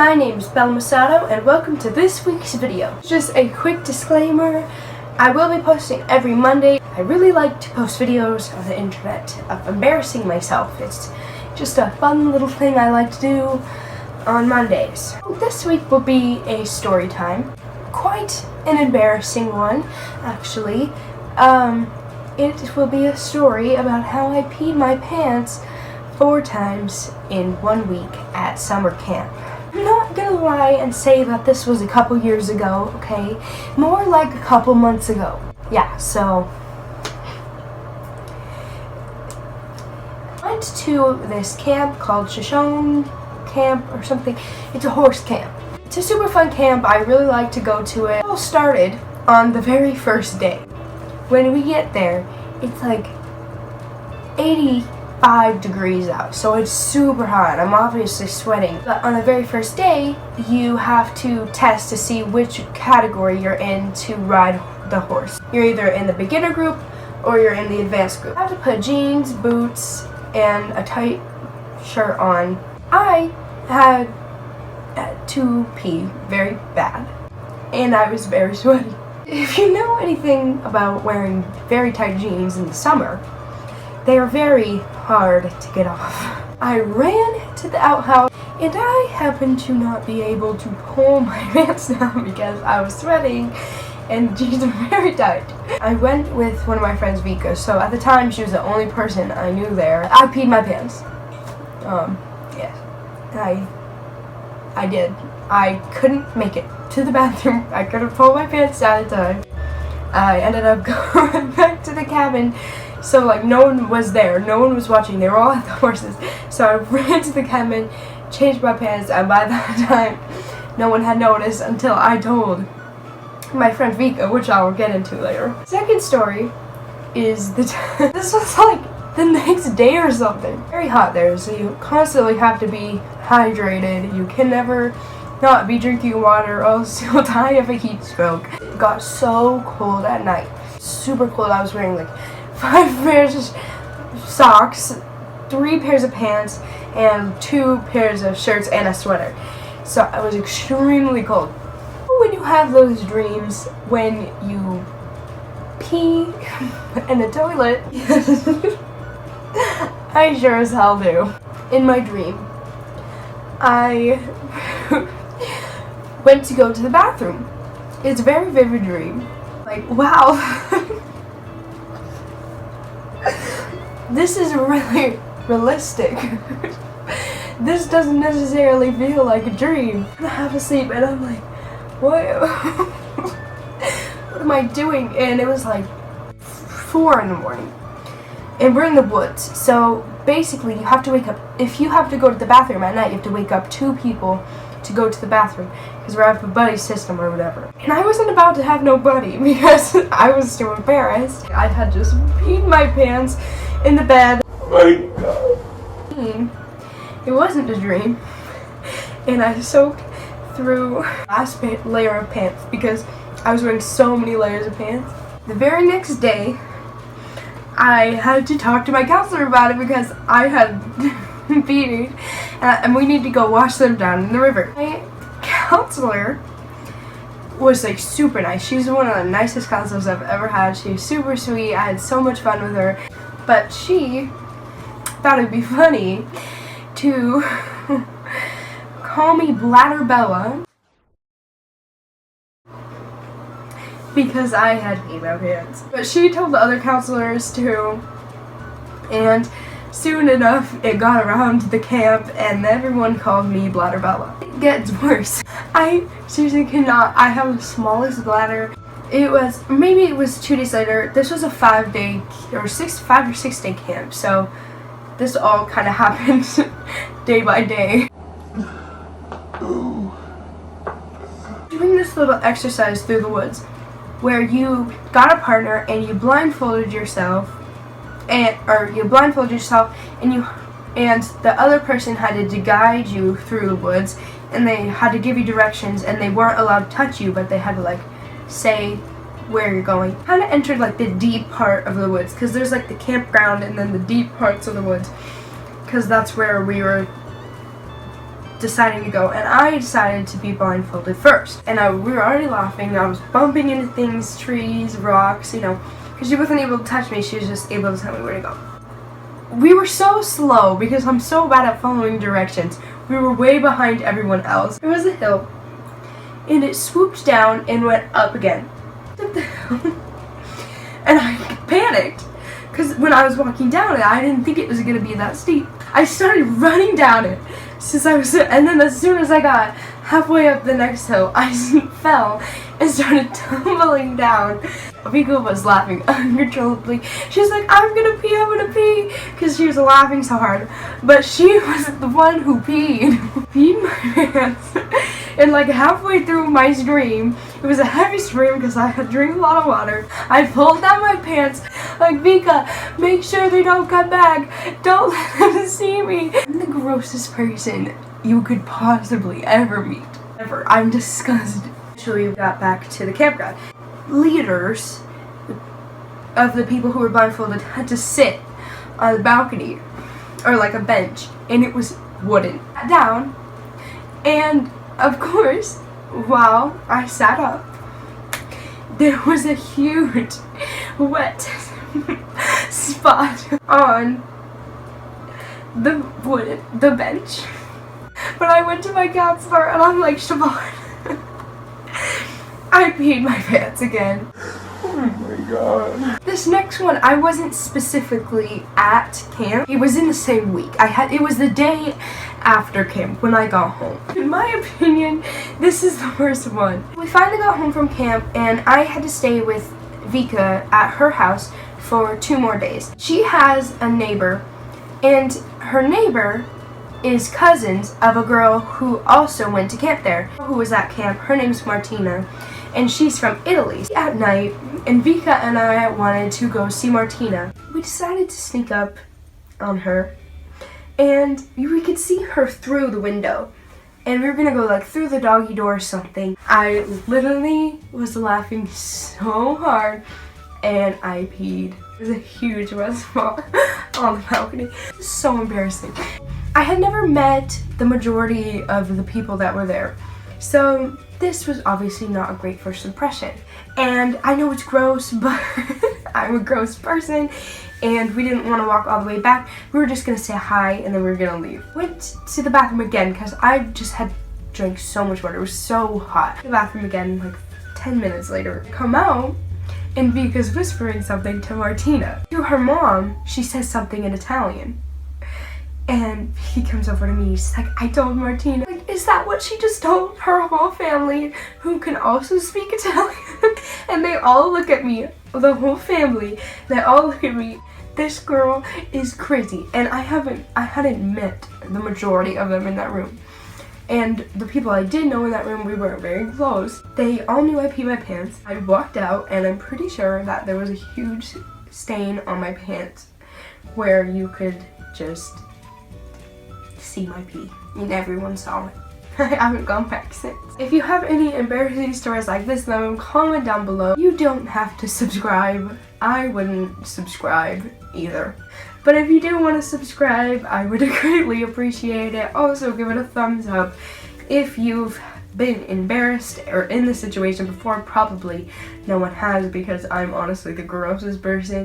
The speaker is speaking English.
My name is Mussatto and welcome to this week's video. Just a quick disclaimer, I will be posting every Monday. I really like to post videos on the internet of embarrassing myself. It's just a fun little thing I like to do on Mondays. This week will be a story time. Quite an embarrassing one, actually. It will be a story about how I peed my pants 4 times in 1 week at summer camp. I'm not gonna lie and say that this was a couple years ago, okay? More like a couple months ago. Yeah, so I went to this camp called Shoshone Camp or something. It's a horse camp. It's a super fun camp. I really like to go to it. It all started on the very first day. When we get there, it's like 85 degrees out, so it's super hot. I'm obviously sweating. But on the very first day, you have to test to see which category you're in to ride the horse. You're either in the beginner group or you're in the advanced group. You have to put jeans, boots, and a tight shirt on. I had to pee very bad, and I was very sweaty. If you know anything about wearing very tight jeans in the summer, they are very hard to get off. I ran to the outhouse and I happened to not be able to pull my pants down because I was sweating and the jeans were very tight. I went with one of my friends, Vika, so at the time she was the only person I knew there. I peed my pants. Yes. I did. I couldn't make it to the bathroom. I couldn't pull my pants down in time. I ended up going back to the cabin. So like no one was there, no one was watching, they were all at the horses. So I ran to the cabin, changed my pants, and by that time no one had noticed until I told my friend Vika, which I will get into later. Second story is this was like the next day or something. Very hot there, so you constantly have to be hydrated. You can never not be drinking water or else you'll die of a heat stroke. It got so cold at night. Super cold. I was wearing like 5 pairs of socks, 3 pairs of pants, and 2 pairs of shirts and a sweater. So I was extremely cold. When you have those dreams when you pee in the toilet, I sure as hell do. In my dream, I went to go to the bathroom. It's a very vivid dream. Like, wow. This is really realistic. This doesn't necessarily feel like a dream. I'm half asleep and I'm like, what? What am I doing? And it was like 4 in the morning. And we're in the woods. So basically you have to wake up. If you have to go to the bathroom at night, you have to wake up 2 people to go to the bathroom. Because we have a buddy system or whatever. And I wasn't about to have no buddy because I was too embarrassed. I had just peed my pants in the bed. Oh my God. It wasn't a dream. And I soaked through last layer of pants because I was wearing so many layers of pants. The very next day, I had to talk to my counselor about it because I had peed and we need to go wash them down in the river. My counselor was like super nice. She's one of the nicest counselors I've ever had. She was super sweet. I had so much fun with her. But she thought it'd be funny to call me Bladder Bella because I had peed my pants. But she told the other counselors too, and soon enough it got around the camp and everyone called me Bladder Bella. It gets worse. I seriously cannot. I have the smallest bladder. It was 2 days later. This was a 5 or 6 day camp, so this all kind of happened day by day. Doing this little exercise through the woods where you got a partner and you blindfolded yourself and the other person had to guide you through the woods and they had to give you directions and they weren't allowed to touch you, but they had to like say where you're going. Kind of entered like the deep part of the woods because there's like the campground and then the deep parts of the woods because that's where we were deciding to go, and I decided to be blindfolded first. And we were already laughing. I was bumping into things, trees, rocks, you know, because she wasn't able to touch me. She was just able to tell me where to go. We were so slow because I'm so bad at following directions. We were way behind everyone else. It was a hill, and it swooped down and went up again. And I panicked because when I was walking down it, I didn't think it was going to be that steep. I started running down it and then as soon as I got halfway up the next hill, I fell and started tumbling down. Vika was laughing uncontrollably. She was like, I'm gonna pee, because she was laughing so hard. But she was the one who peed my pants. And like halfway through my stream, it was a heavy stream because I had drank a lot of water, I pulled down my pants, like, Vika, make sure they don't come back. Don't let them see me. I'm the grossest person you could possibly ever meet. Ever. I'm disgusted. Actually, we got back to the campground. Leaders of the people who were blindfolded had to sit on the balcony or like a bench, and it was wooden. Sat down, and of course, while I sat up, there was a huge wet spot on the bench. But I went to my counselor and I'm like, Siobhan, I peed my pants again. Oh my god. This next one, I wasn't specifically at camp. It was in the same week. It was the day after camp when I got home. In my opinion, this is the worst one. We finally got home from camp and I had to stay with Vika at her house for 2 more days. She has a neighbor, and her neighbor is cousins of a girl who also went to camp there, who was at camp. Her name's Martina, and she's from Italy. At night, and Vika and I wanted to go see Martina. We decided to sneak up on her, and we could see her through the window, and we were gonna go like through the doggy door or something. I literally was laughing so hard, and I peed. It was a huge wet spot on the balcony. It was so embarrassing. I had never met the majority of the people that were there, so this was obviously not a great first impression. And I know it's gross, but I'm a gross person, and we didn't want to walk all the way back. We were just gonna say hi and then we were gonna leave. Went to the bathroom again because I just had drank so much water. It was so hot. The bathroom again, like 10 minutes later. Come out, and Vika's whispering something to Martina. To her mom, she says something in Italian. And he comes over to me, he's like, I told Martina. Like, is that what she just told her whole family, who can also speak Italian? And they all look at me, the whole family, they all look at me. This girl is crazy. And I hadn't met the majority of them in that room. And the people I did know in that room, we weren't very close. They all knew I peed my pants. I walked out, and I'm pretty sure that there was a huge stain on my pants where you could just see my pee, and everyone saw it. I haven't gone back since. If you have any embarrassing stories like this, then comment down below. You don't have to subscribe. I wouldn't subscribe either. But if you do want to subscribe, I would greatly appreciate it. Also, give it a thumbs up. If you've been embarrassed or in this situation before, probably no one has, because I'm honestly the grossest person.